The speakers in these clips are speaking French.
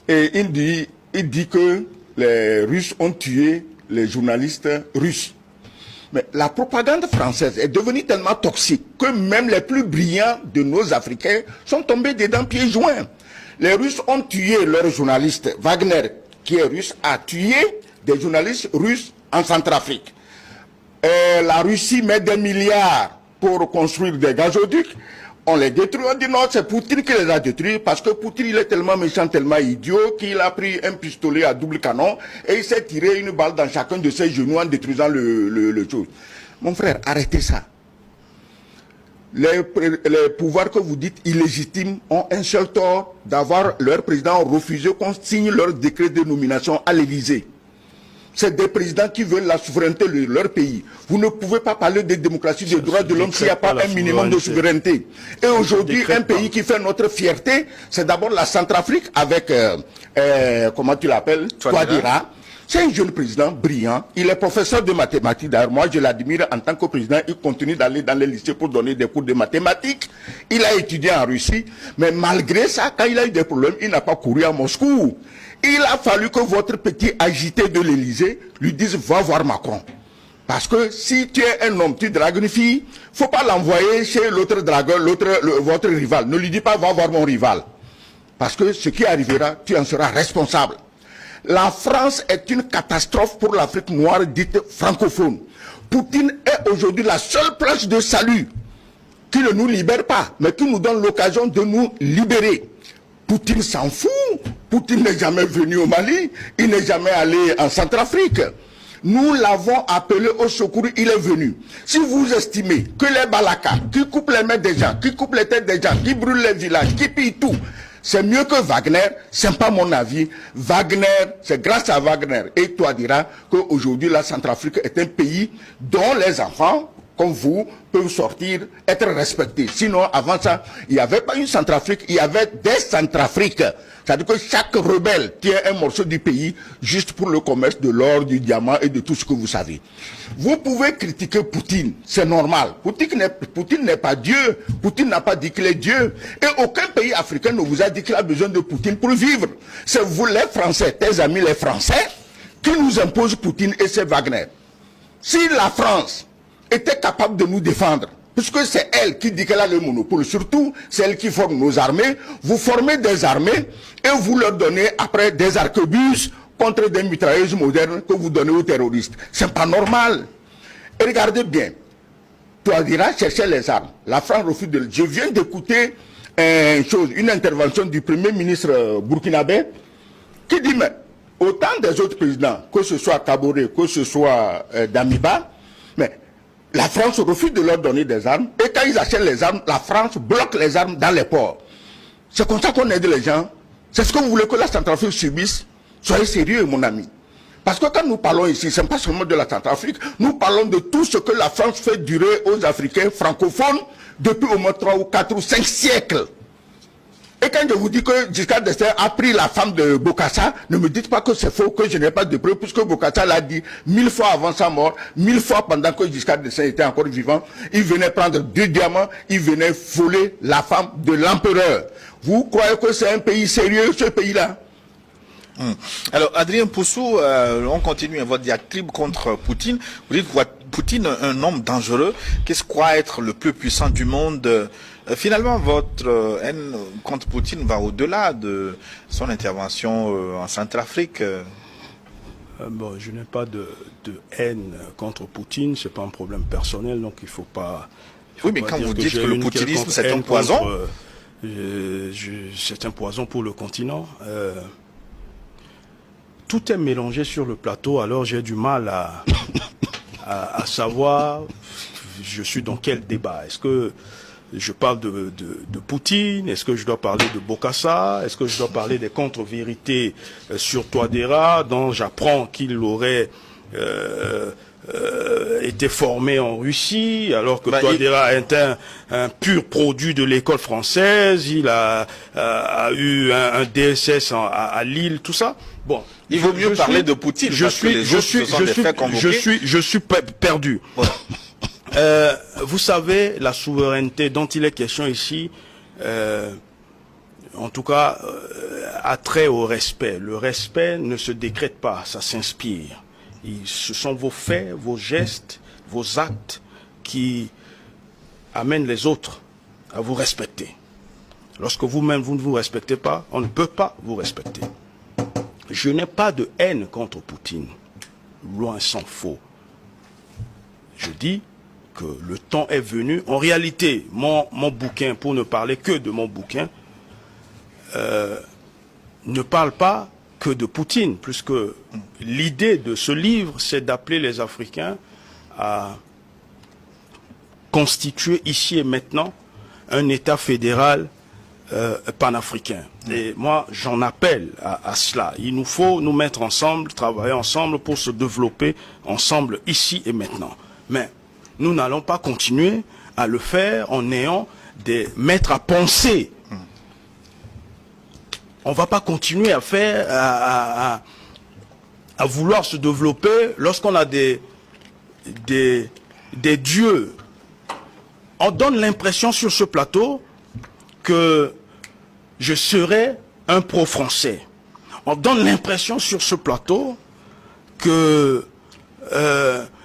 Et il dit que les Russes ont tué les journalistes russes. Mais la propagande française est devenue tellement toxique que même les plus brillants de nos Africains sont tombés dedans pieds joints. Les Russes ont tué leurs journalistes. Wagner, qui est russe, a tué des journalistes russes en Centrafrique. La Russie met des milliards pour construire des gazoducs. On les détruit, on dit non, c'est Poutine qui les a détruits parce que Poutine il est tellement méchant, tellement idiot qu'il a pris un pistolet à double canon et il s'est tiré une balle dans chacun de ses genoux en détruisant le chose. Mon frère, arrêtez ça. Les pouvoirs que vous dites illégitimes ont un seul tort, d'avoir leur président refusé qu'on signe leur décret de nomination à l'Élysée. C'est des présidents qui veulent la souveraineté de leur pays. Vous ne pouvez pas parler de démocratie, de droits de l'homme s'il n'y a pas un minimum de souveraineté. Et aujourd'hui, un pays qui fait notre fierté, c'est d'abord la Centrafrique avec, comment tu l'appelles, Touadéra. C'est un jeune président brillant. Il est professeur de mathématiques. D'ailleurs, moi, je l'admire en tant que président. Il continue d'aller dans les lycées pour donner des cours de mathématiques. Il a étudié en Russie. Mais malgré ça, quand il a eu des problèmes, il n'a pas couru à Moscou. Il a fallu que votre petit agité de l'Élysée lui dise « va voir Macron ». Parce que si tu es un homme, tu dragues une fille, faut pas l'envoyer chez l'autre dragueur, votre rival. Ne lui dis pas « va voir mon rival ». Parce que ce qui arrivera, tu en seras responsable. La France est une catastrophe pour l'Afrique noire dite francophone. Poutine est aujourd'hui la seule place de salut qui ne nous libère pas, mais qui nous donne l'occasion de nous libérer. Poutine s'en fout. Poutine n'est jamais venu au Mali. Il n'est jamais allé en Centrafrique. Nous l'avons appelé au secours, il est venu. Si vous estimez que les Balakas, qui coupent les mains des gens, qui coupent les têtes des gens, qui brûlent les villages, qui pillent tout, c'est mieux que Wagner, c'est pas mon avis. Wagner, c'est grâce à Wagner et toi dira qu'aujourd'hui la Centrafrique est un pays dont les enfants, comme vous, peuvent sortir, être respectés. Sinon, avant ça, il n'y avait pas une Centrafrique, il y avait des Centrafriques. C'est-à-dire que chaque rebelle tient un morceau du pays juste pour le commerce de l'or, du diamant et de tout ce que vous savez. Vous pouvez critiquer Poutine, c'est normal. Poutine n'est pas Dieu. Poutine n'a pas dit qu'il est Dieu. Et aucun pays africain ne vous a dit qu'il a besoin de Poutine pour vivre. C'est vous les Français, tes amis les Français, qui nous imposent Poutine et c'est Wagner. Si la France était capable de nous défendre, puisque c'est elle qui dit qu'elle a le monopole, surtout c'est elle qui forme nos armées, vous formez des armées et vous leur donnez après des arquebuses contre des mitrailleuses modernes que vous donnez aux terroristes. C'est pas normal. Et regardez bien, Touadéra cherchait les armes. La France refuse de... Je viens d'écouter une intervention du premier ministre burkinabé qui dit, mais autant des autres présidents, que ce soit Kaboré, que ce soit Damiba, mais la France refuse de leur donner des armes. Et quand ils achètent les armes, la France bloque les armes dans les ports. C'est comme ça qu'on aide les gens. C'est ce que vous voulez que la Centrafrique subisse. Soyez sérieux, mon ami. Parce que quand nous parlons ici, ce n'est pas seulement de la Centrafrique, nous parlons de tout ce que la France fait durer aux Africains francophones depuis au moins 3 ou 4 ou 5 siècles. Et quand je vous dis que Giscard d'Estaing a pris la femme de Bokassa, ne me dites pas que c'est faux, que je n'ai pas de preuves, puisque Bokassa l'a dit 1000 fois avant sa mort, 1000 fois pendant que Giscard d'Estaing était encore vivant. Il venait prendre 2 diamants, il venait voler la femme de l'empereur. Vous croyez que c'est un pays sérieux, ce pays-là? Alors, Adrien Poussou, on continue votre diatribe contre Poutine. Vous dites que Poutine, un homme dangereux, qu'est-ce qu'on croit être le plus puissant du monde? Finalement, votre haine contre Poutine va au-delà de son intervention en Centrafrique. Bon, je n'ai pas de haine contre Poutine, c'est pas un problème personnel, donc il faut pas... Oui, mais quand vous dites que le poutinisme, c'est un poison... c'est un poison pour le continent. Tout est mélangé sur le plateau, alors j'ai du mal à savoir je suis dans quel débat. Est-ce que je parle de Poutine? Est-ce que je dois parler de Bokassa? Est-ce que je dois parler des contre-vérités sur Touadéra, dont j'apprends qu'il aurait été formé en Russie, alors que Touadéra est un pur produit de l'école française, il a eu un DSS à Lille, tout ça. Bon, il vaut mieux parler de Poutine. Je suis perdu. Voilà. Vous savez, la souveraineté dont il est question ici, en tout cas, attrait au respect. Le respect ne se décrète pas, ça s'inspire. Ce sont vos faits, vos gestes, vos actes qui amènent les autres à vous respecter. Lorsque vous-même, vous ne vous respectez pas, on ne peut pas vous respecter. Je n'ai pas de haine contre Poutine. Loin s'en faut. Je dis que le temps est venu. En réalité, mon bouquin, pour ne parler que de mon bouquin, ne parle pas que de Poutine, puisque l'idée de ce livre, c'est d'appeler les Africains à constituer ici et maintenant un État fédéral panafricain. Et moi, j'en appelle à cela. Il nous faut nous mettre ensemble, travailler ensemble pour se développer ensemble ici et maintenant. Mais nous n'allons pas continuer à le faire en ayant des maîtres à penser. On ne va pas continuer à faire, à vouloir se développer lorsqu'on a des dieux. On donne l'impression sur ce plateau que je serais un pro-français. On donne l'impression sur ce plateau que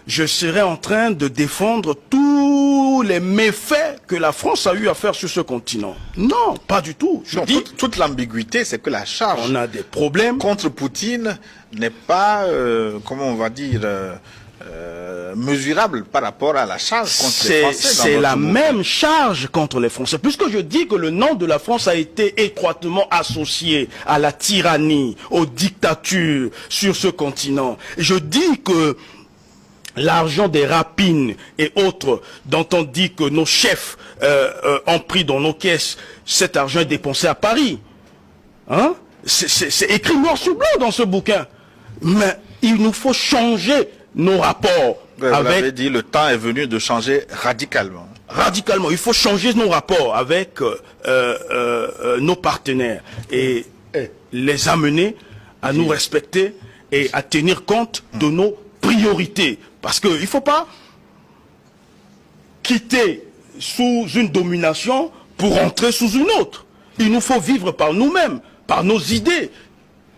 je serais en train de défendre tous les méfaits que la France a eu à faire sur ce continent. Non, pas du tout. Je dis, toute l'ambiguïté, c'est que la charge on a des problèmes contre Poutine n'est pas, comment on va dire, mesurable par rapport à la charge contre les Français. C'est la même charge contre les Français. Puisque je dis que le nom de la France a été étroitement associé à la tyrannie, aux dictatures sur ce continent. Je dis que l'argent des rapines et autres dont on dit que nos chefs ont pris dans nos caisses, cet argent est dépensé à Paris. Hein? C'est écrit noir sur blanc dans ce bouquin. Mais il nous faut changer nos rapports. Vous l'avez dit, le temps est venu de changer radicalement. Radicalement. Il faut changer nos rapports avec nos partenaires et les amener à nous respecter et à tenir compte de nos priorités. Parce qu'il ne faut pas quitter sous une domination pour entrer sous une autre. Il nous faut vivre par nous-mêmes, par nos idées.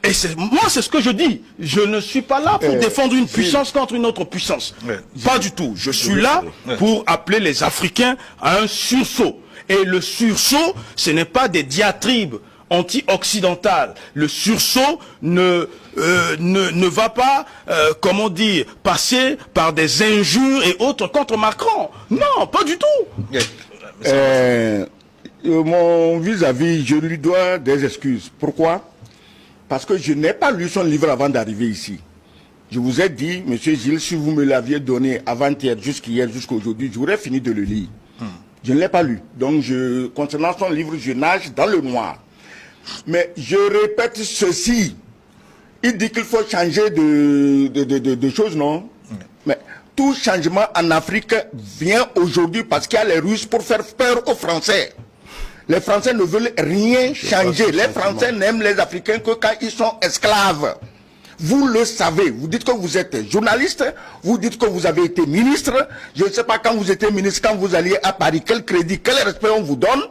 Et moi, c'est ce que je dis. Je ne suis pas là pour défendre une puissance contre une autre puissance. Pas du tout. Je suis là pour appeler les Africains à un sursaut. Et le sursaut, ce n'est pas des diatribes anti-occidentales. Le sursaut ne va pas, comment dire, passer par des injures et autres contre Macron. Non, pas du tout. Mon vis-à-vis, je lui dois des excuses. Pourquoi? Parce que je n'ai pas lu son livre avant d'arriver ici. Je vous ai dit, monsieur Gilles, si vous me l'aviez donné avant-hier, jusqu'hier, jusqu'aujourd'hui, j'aurais fini de le lire. Je ne l'ai pas lu. Donc, concernant son livre, je nage dans le noir. Mais je répète ceci. Il dit qu'il faut changer de choses, non? Mais tout changement en Afrique vient aujourd'hui parce qu'il y a les Russes pour faire peur aux Français. Les Français ne veulent rien changer. Les Français n'aiment les Africains que quand ils sont esclaves. Vous le savez. Vous dites que vous êtes journaliste. Vous dites que vous avez été ministre. Je ne sais pas quand vous étiez ministre, quand vous alliez à Paris, quel crédit, quel respect on vous donne.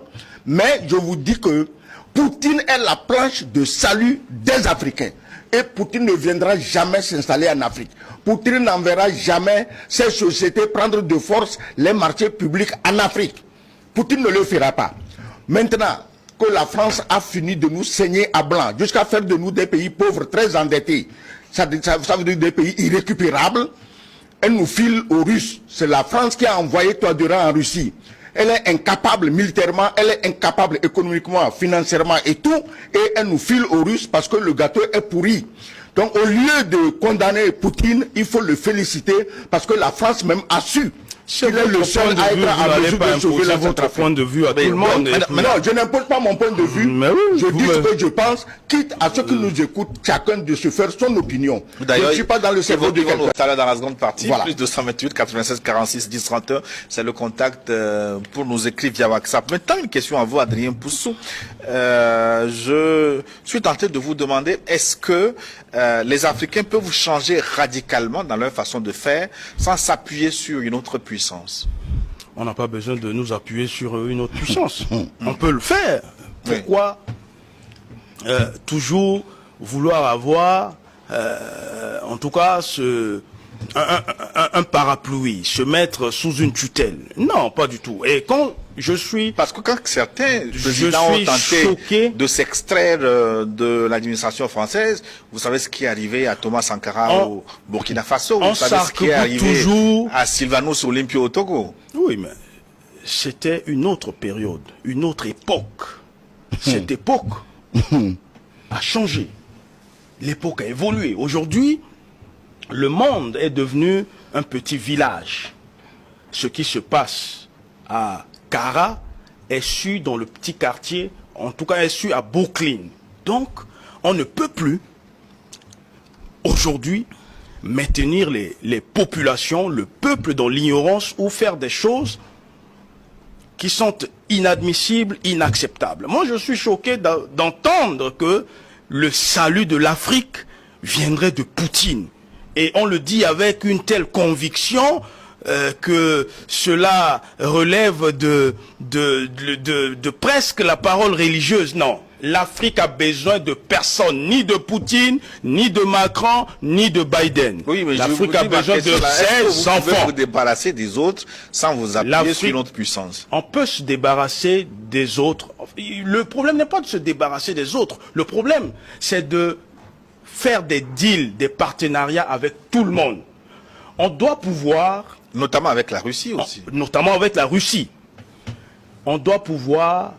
Mais je vous dis que Poutine est la planche de salut des Africains. Et Poutine ne viendra jamais s'installer en Afrique. Poutine n'enverra jamais ces sociétés prendre de force les marchés publics en Afrique. Poutine ne le fera pas. Maintenant que la France a fini de nous saigner à blanc, jusqu'à faire de nous des pays pauvres très endettés, ça veut dire des pays irrécupérables, elle nous file aux Russes. C'est la France qui a envoyé Touadéra en Russie. Elle est incapable militairement, elle est incapable économiquement, financièrement et tout, et elle nous file aux Russes parce que le gâteau est pourri. Donc au lieu de condamner Poutine, il faut le féliciter parce que la France même a su. Il est le seul à être à mesure de sauver la votre point de vue à tout le monde. Non, je n'impose pas mon point de vue. Je dis ce que je pense, quitte à ceux qui nous écoutent, chacun de se faire son opinion. Je ne suis pas dans le cerveau de quelqu'un. Tout à l'heure dans la seconde partie, voilà. Plus 228 96 46 10 31, c'est le contact pour nous écrire via WhatsApp. Maintenant, une question à vous, Adrien Poussou. Je suis tenté de vous demander, est-ce que les Africains peuvent changer radicalement dans leur façon de faire sans s'appuyer sur une autre puissance? On n'a pas besoin de nous appuyer sur une autre puissance. On peut le faire. Pourquoi toujours vouloir avoir, en tout cas, un parapluie, se mettre sous une tutelle. Non, pas du tout. Et quand je suis... Parce que quand certains présidents ont tenté choqué de s'extraire de l'administration française, vous savez ce qui est arrivé à Thomas Sankara au Burkina Faso, vous savez ce qui est arrivé toujours à Sylvanus Olympio au Togo. Oui, mais c'était une autre période, une autre époque. Cette époque a changé. L'époque a évolué. Aujourd'hui, le monde est devenu un petit village. Ce qui se passe à Kara est su dans le petit quartier, en tout cas est su à Brooklyn. Donc, on ne peut plus, aujourd'hui, maintenir les populations, le peuple dans l'ignorance ou faire des choses qui sont inadmissibles, inacceptables. Moi, je suis choqué d'entendre que le salut de l'Afrique viendrait de Poutine. Et on le dit avec une telle conviction que cela relève de presque la parole religieuse. Non, l'Afrique a besoin de personne, ni de Poutine, ni de Macron, ni de Biden. Oui, mais l'Afrique a besoin de ses enfants. Vous pouvez vous débarrasser des autres sans vous appuyer sur notre puissance. On peut se débarrasser des autres. Le problème n'est pas de se débarrasser des autres. Le problème, c'est de faire des deals, des partenariats avec tout le monde. On doit pouvoir... Notamment avec la Russie aussi. Notamment avec la Russie. On doit pouvoir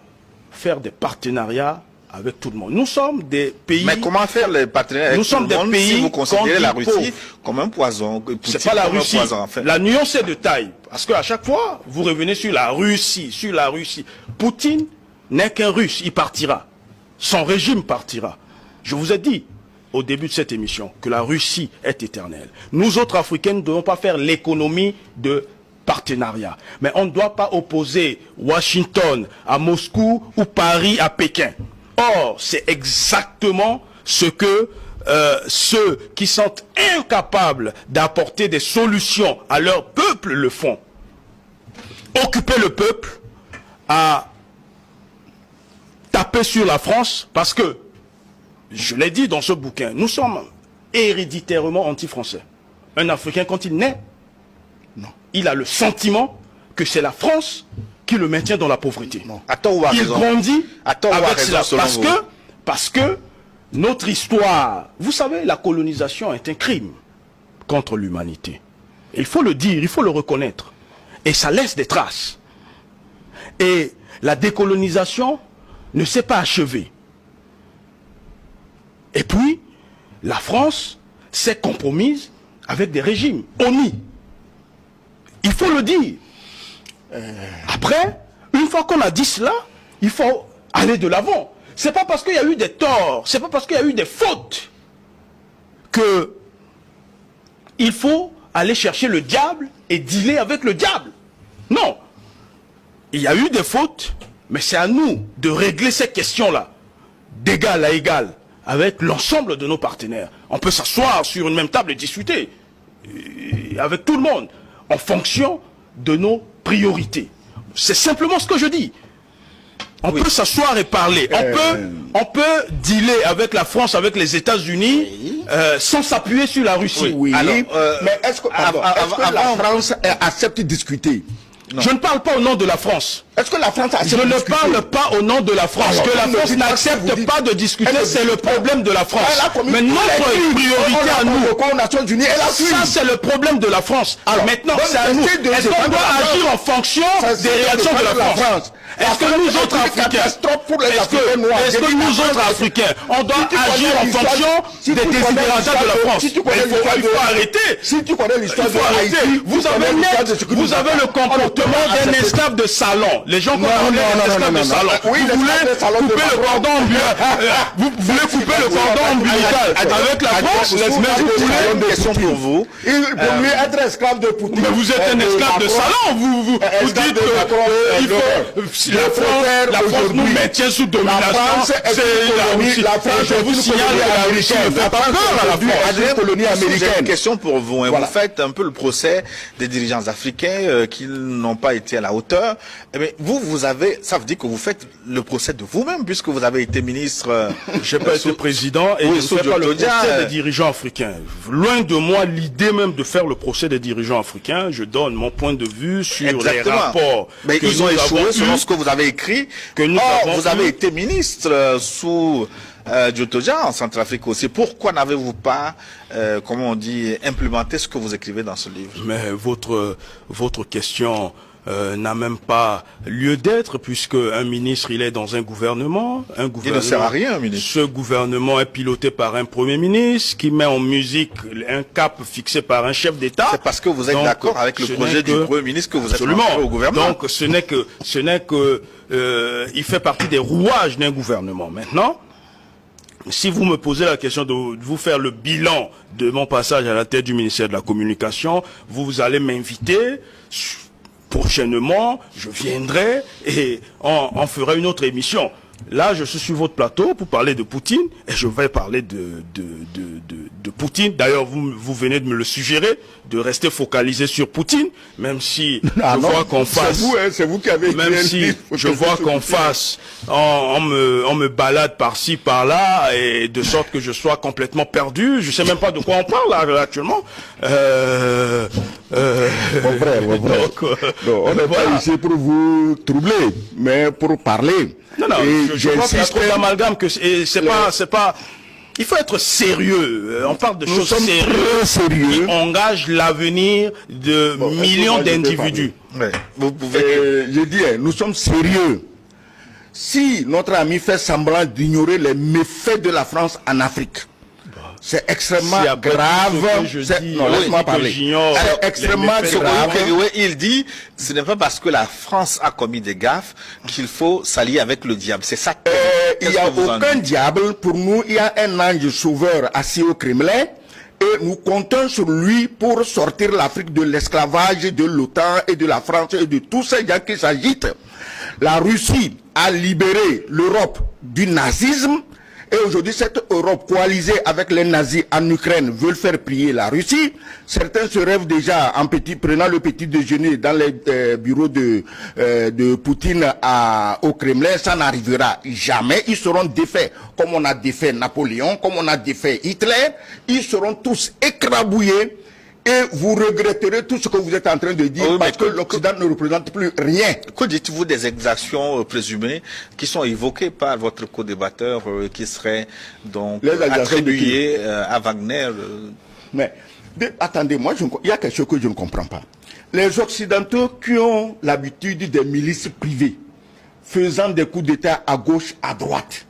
faire des partenariats avec tout le monde. Nous sommes des pays... Mais comment faire les partenariats avec tout le monde si vous considérez la Russie comme un poison? C'est pas la Russie. La nuance est de taille. Parce qu'à chaque fois, vous revenez sur la Russie, sur la Russie. Poutine n'est qu'un Russe. Il partira. Son régime partira. Je vous ai dit au début de cette émission que la Russie est éternelle. Nous autres Africains ne devons pas faire l'économie de partenariat. Mais on ne doit pas opposer Washington à Moscou ou Paris à Pékin. Or, c'est exactement ce que ceux qui sont incapables d'apporter des solutions à leur peuple le font. Occuper le peuple à taper sur la France parce que je l'ai dit dans ce bouquin, nous sommes héréditairement anti-français. Un Africain, quand il naît, il a le sentiment que c'est la France qui le maintient dans la pauvreté. Il grandit avec cela. Parce que notre histoire, vous savez, la colonisation est un crime contre l'humanité. Il faut le dire, il faut le reconnaître. Et ça laisse des traces. Et la décolonisation ne s'est pas achevée. Et puis, la France s'est compromise avec des régimes honnis. Il faut le dire. Après, une fois qu'on a dit cela, il faut aller de l'avant. C'est pas parce qu'il y a eu des torts, c'est pas parce qu'il y a eu des fautes que il faut aller chercher le diable et dealer avec le diable. Non. Il y a eu des fautes, mais c'est à nous de régler ces questions-là, d'égal à égal, avec l'ensemble de nos partenaires. On peut s'asseoir sur une même table et discuter avec tout le monde en fonction de nos priorités. C'est simplement ce que je dis. On peut s'asseoir et parler. On peut dealer avec la France, avec les États-Unis, sans s'appuyer sur la Russie. Oui. Alors, mais est-ce que la France accepte de discuter? Non. Je ne parle pas au nom de la France. Est-ce que la France accepte Je ne parle pas au nom de la France. Alors, que la France n'accepte pas de discuter, c'est le problème de la France. Mais notre priorité à nous, ça c'est le problème de la France. Alors, maintenant, c'est à nous. Est-ce qu'on doit agir en fonction des réactions de la France? Est-ce que nous autres Africains, on doit agir en fonction des désidératas de la France? Il faut arrêter. Si tu connais l'histoire de Haïti, vous avez le comportement d'un esclave de salon. Les gens connaissent l'esclave de salon. Vous voulez couper le cordon ombilical. Vous voulez couper le cordon ombilical avec la France, mais vous voulez une question pour vous. Pour lui être esclave de Poutine. Mais vous êtes un esclave de salon. Vous dites qu'il faut La France nous maintient sous domination. La France, je vous signale que la Russie ne fait pas peur à la France. Colonie américaine. J'ai une question pour vous. Voilà. Vous faites un peu le procès des dirigeants africains qui n'ont pas été à la hauteur. Eh bien, vous avez, ça veut dire que vous faites le procès de vous-même puisque vous avez été ministre. Je n'ai pas été président et je ne fais pas le procès des dirigeants africains. Loin de moi l'idée même de faire le procès des dirigeants africains. Je donne mon point de vue sur les rapports. Mais ils ont échoué selon ce que vous avez écrit. Vous avez été ministre sous Djotoja en Centrafrique aussi. Pourquoi n'avez-vous pas, comment on dit, implémenté ce que vous écrivez dans ce livre? Mais votre question n'a même pas lieu d'être, puisque un ministre, il est dans un gouvernement. Il ne sert à rien, un ministre. Ce gouvernement est piloté par un premier ministre qui met en musique un cap fixé par un chef d'État. C'est parce que vous êtes d'accord avec le projet du premier ministre que vous êtes rentré au gouvernement. Donc ce n'est que il fait partie des rouages d'un gouvernement. Maintenant, si vous me posez la question de vous faire le bilan de mon passage à la tête du ministère de la Communication, vous allez m'inviter. Prochainement, je viendrai et on fera une autre émission. Là, je suis sur votre plateau pour parler de Poutine et je vais parler de Poutine. D'ailleurs, vous venez de me le suggérer, de rester focalisé sur Poutine, même si je vois qu'on fasse... C'est vous qui avez écrit même si je vois qu'on fasse... On me balade par-ci, par-là, et de sorte que je sois complètement perdu. Je sais même pas de quoi on parle là, actuellement. Mon frère. Donc, on n'est pas ici pour vous troubler, mais pour parler. Non, je crois qu'il y a trop d'amalgame que c'est pas. Il faut être sérieux. On parle de choses sérieuses qui engagent l'avenir de millions d'individus. Ouais. Vous pouvez. Je dis, nous sommes sérieux. Si notre ami fait semblant d'ignorer les méfaits de la France en Afrique, c'est extrêmement grave. Non, laisse-moi parler. C'est extrêmement grave. Il dit, ce n'est pas parce que la France a commis des gaffes qu'il faut s'allier avec le diable. C'est ça. Il n'y a aucun diable. Pour nous, il y a un ange sauveur assis au Kremlin. Et nous comptons sur lui pour sortir l'Afrique de l'esclavage de l'OTAN et de la France et de tous ces gens qui s'agitent. La Russie a libéré l'Europe du nazisme. Et aujourd'hui, cette Europe coalisée avec les nazis en Ukraine veulent faire prier la Russie. Certains se rêvent déjà prenant le petit déjeuner dans les bureaux de Poutine au Kremlin. Ça n'arrivera jamais. Ils seront défaits comme on a défait Napoléon, comme on a défait Hitler. Ils seront tous écrabouillés. Et vous regretterez tout ce que vous êtes en train de dire parce que l'Occident ne représente plus rien. Que dites-vous des exactions présumées qui sont évoquées par votre co-débatteur qui seraient donc attribuées à Wagner Mais attendez, moi il y a quelque chose que je ne comprends pas. Les Occidentaux qui ont l'habitude des milices privées faisant des coups d'État à gauche, à droite,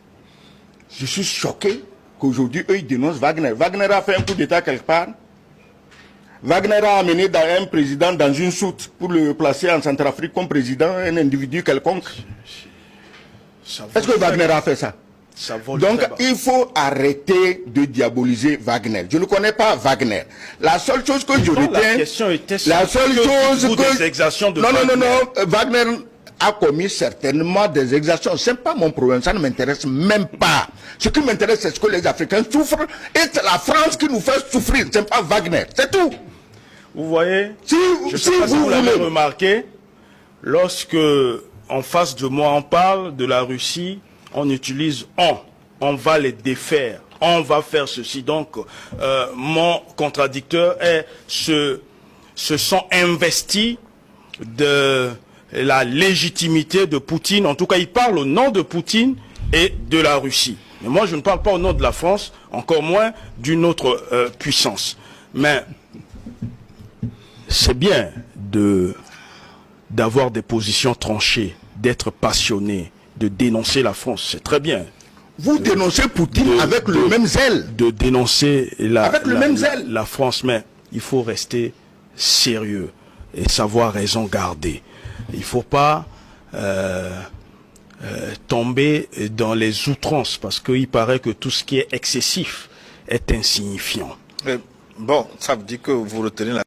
je suis choqué qu'aujourd'hui eux ils dénoncent Wagner. Wagner a fait un coup d'État quelque part. Wagner a amené un président dans une soute pour le placer en Centrafrique comme président, un individu quelconque. Est-ce que Wagner a fait ça? Donc il faut arrêter de diaboliser Wagner. Je ne connais pas Wagner. La seule chose que je retiens... La seule chose que... Non. Wagner a commis certainement des exactions. Ce n'est pas mon problème, ça ne m'intéresse même pas. Ce qui m'intéresse, c'est ce que les Africains souffrent et c'est la France qui nous fait souffrir. Ce n'est pas Wagner, c'est tout. Vous voyez, je ne sais pas si vous l'avez remarqué, lorsque en face de moi on parle de la Russie, on utilise on va les défaire, on va faire ceci. Donc mon contradicteur se sent investi de la légitimité de Poutine. En tout cas, il parle au nom de Poutine et de la Russie. Mais moi, je ne parle pas au nom de la France, encore moins d'une autre puissance. Mais c'est bien d'avoir des positions tranchées, d'être passionné, de dénoncer la France. C'est très bien. Vous dénoncez Poutine avec le même zèle. De dénoncer la France, mais il faut rester sérieux et savoir raison garder. Il ne faut pas tomber dans les outrances, parce qu'il paraît que tout ce qui est excessif est insignifiant. Bon, ça veut dire que vous retenez la